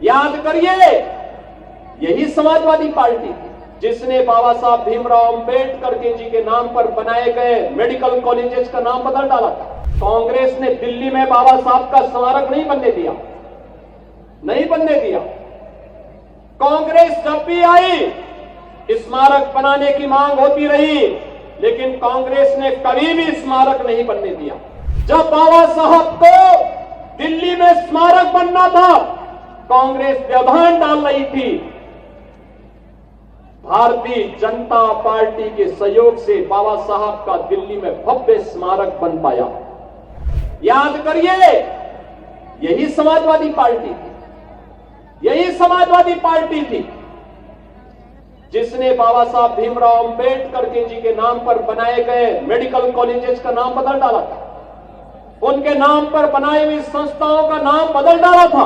याद करिए, यही समाजवादी पार्टी थी जिसने बाबा साहब भीमराव अंबेडकर जी के नाम पर बनाए गए मेडिकल कॉलेजेस का नाम बदल डाला था। कांग्रेस ने दिल्ली में बाबा साहब का स्मारक नहीं बनने दिया, नहीं बनने दिया। कांग्रेस जब भी आई स्मारक बनाने की मांग होती रही, लेकिन कांग्रेस ने कभी भी स्मारक नहीं बनने दिया। जब बाबा साहब को दिल्ली में स्मारक बनना था, कांग्रेस व्यवधान डाल रही थी। भारतीय जनता पार्टी के सहयोग से बाबा साहब का दिल्ली में भव्य स्मारक बन पाया। याद करिए, यही समाजवादी पार्टी थी, यही समाजवादी पार्टी थी जिसने बाबा साहब भीमराव अंबेडकर जी के नाम पर बनाए गए मेडिकल कॉलेजेस का नाम बदल डाला था। उनके नाम पर बनाई हुई संस्थाओं का नाम बदल डाला था।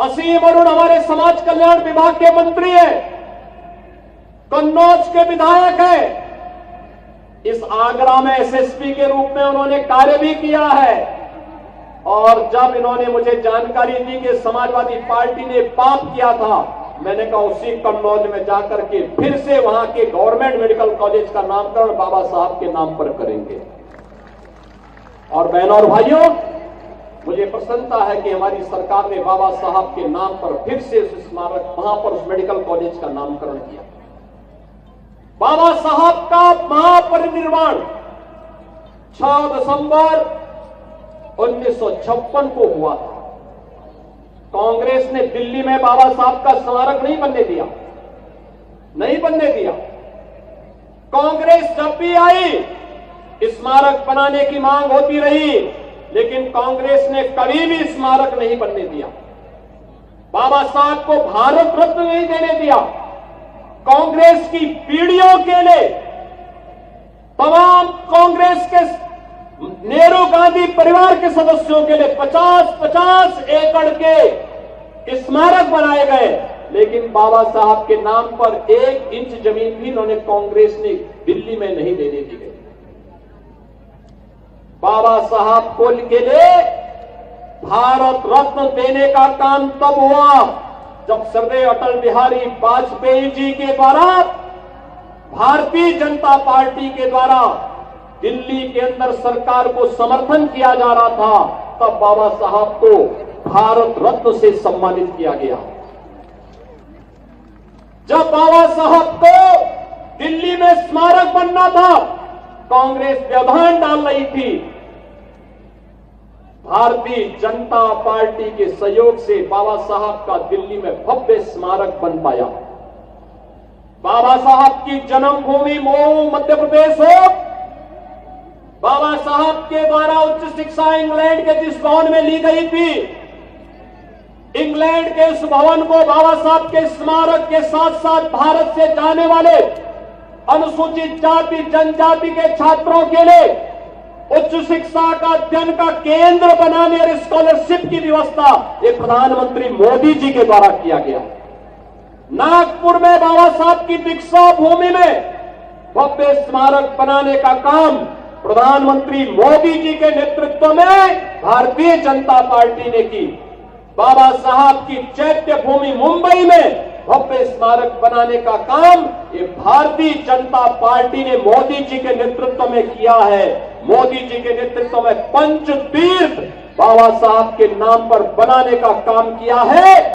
असीम अरुण हमारे समाज कल्याण विभाग के मंत्री हैं, कन्नौज के विधायक हैं। इस आगरा में एसएसपी के रूप में उन्होंने कार्य भी किया है। और जब इन्होंने मुझे जानकारी दी कि समाजवादी पार्टी ने पाप किया था, मैंने कहा उसी कन्नौज में जाकर के फिर से वहां के गवर्नमेंट मेडिकल कॉलेज का नामकरण बाबा साहब के नाम पर करेंगे। और बहनों और भाइयों, मुझे प्रसन्नता है कि हमारी सरकार ने बाबा साहब के नाम पर फिर से उस स्मारक, वहां पर उस मेडिकल कॉलेज का नामकरण किया। बाबा साहब का महापरिनिर्वाण 6 दिसंबर 1956 को हुआ था। कांग्रेस ने दिल्ली में बाबा साहब का स्मारक नहीं बनने दिया, नहीं बनने दिया। कांग्रेस जब भी आई स्मारक बनाने की मांग होती रही, लेकिन कांग्रेस ने कभी भी स्मारक नहीं बनने दिया। बाबा साहब को भारत रत्न नहीं देने दिया। कांग्रेस की पीढ़ियों के लिए तमाम कांग्रेस के नेहरू गांधी परिवार के सदस्यों के लिए 50-50 एकड़ के स्मारक बनाए गए, लेकिन बाबा साहब के नाम पर 1 इंच जमीन भी उन्होंने कांग्रेस ने दिल्ली में नहीं देने दी गई। बाबा साहब को के लिए भारत रत्न देने का काम तब हुआ जब श्रद्धेय अटल बिहारी वाजपेयी जी के द्वारा, भारतीय जनता पार्टी के द्वारा दिल्ली के अंदर सरकार को समर्थन किया जा रहा था। तब बाबा साहब को भारत रत्न से सम्मानित किया गया। जब बाबा साहब को दिल्ली में स्मारक बनना था, कांग्रेस व्यवधान डाल रही थी। भारतीय जनता पार्टी के सहयोग से बाबा साहब का दिल्ली में भव्य स्मारक बन पाया। बाबा साहब की जन्मभूमि मऊ मध्य प्रदेश हो, बाबा साहब के द्वारा उच्च शिक्षा इंग्लैंड के जिस भवन में ली गई थी, इंग्लैंड के उस भवन को बाबा साहब के स्मारक के साथ साथ भारत से जाने वाले अनुसूचित जाति जनजाति के छात्रों के लिए उच्च शिक्षा का अध्ययन का केंद्र बनाने और स्कॉलरशिप की व्यवस्था ये प्रधानमंत्री मोदी जी के द्वारा किया गया। नागपुर में बाबा साहब की दीक्षा भूमि में भव्य स्मारक बनाने का काम प्रधानमंत्री मोदी जी के नेतृत्व में भारतीय जनता पार्टी ने की। बाबा साहब की चैत्य भूमि मुंबई में भव्य स्मारक बनाने का काम ये भारतीय जनता पार्टी ने मोदी जी के नेतृत्व में किया है। मोदी जी के नेतृत्व में पंच तीर्थ बाबा साहब के नाम पर बनाने का काम किया है।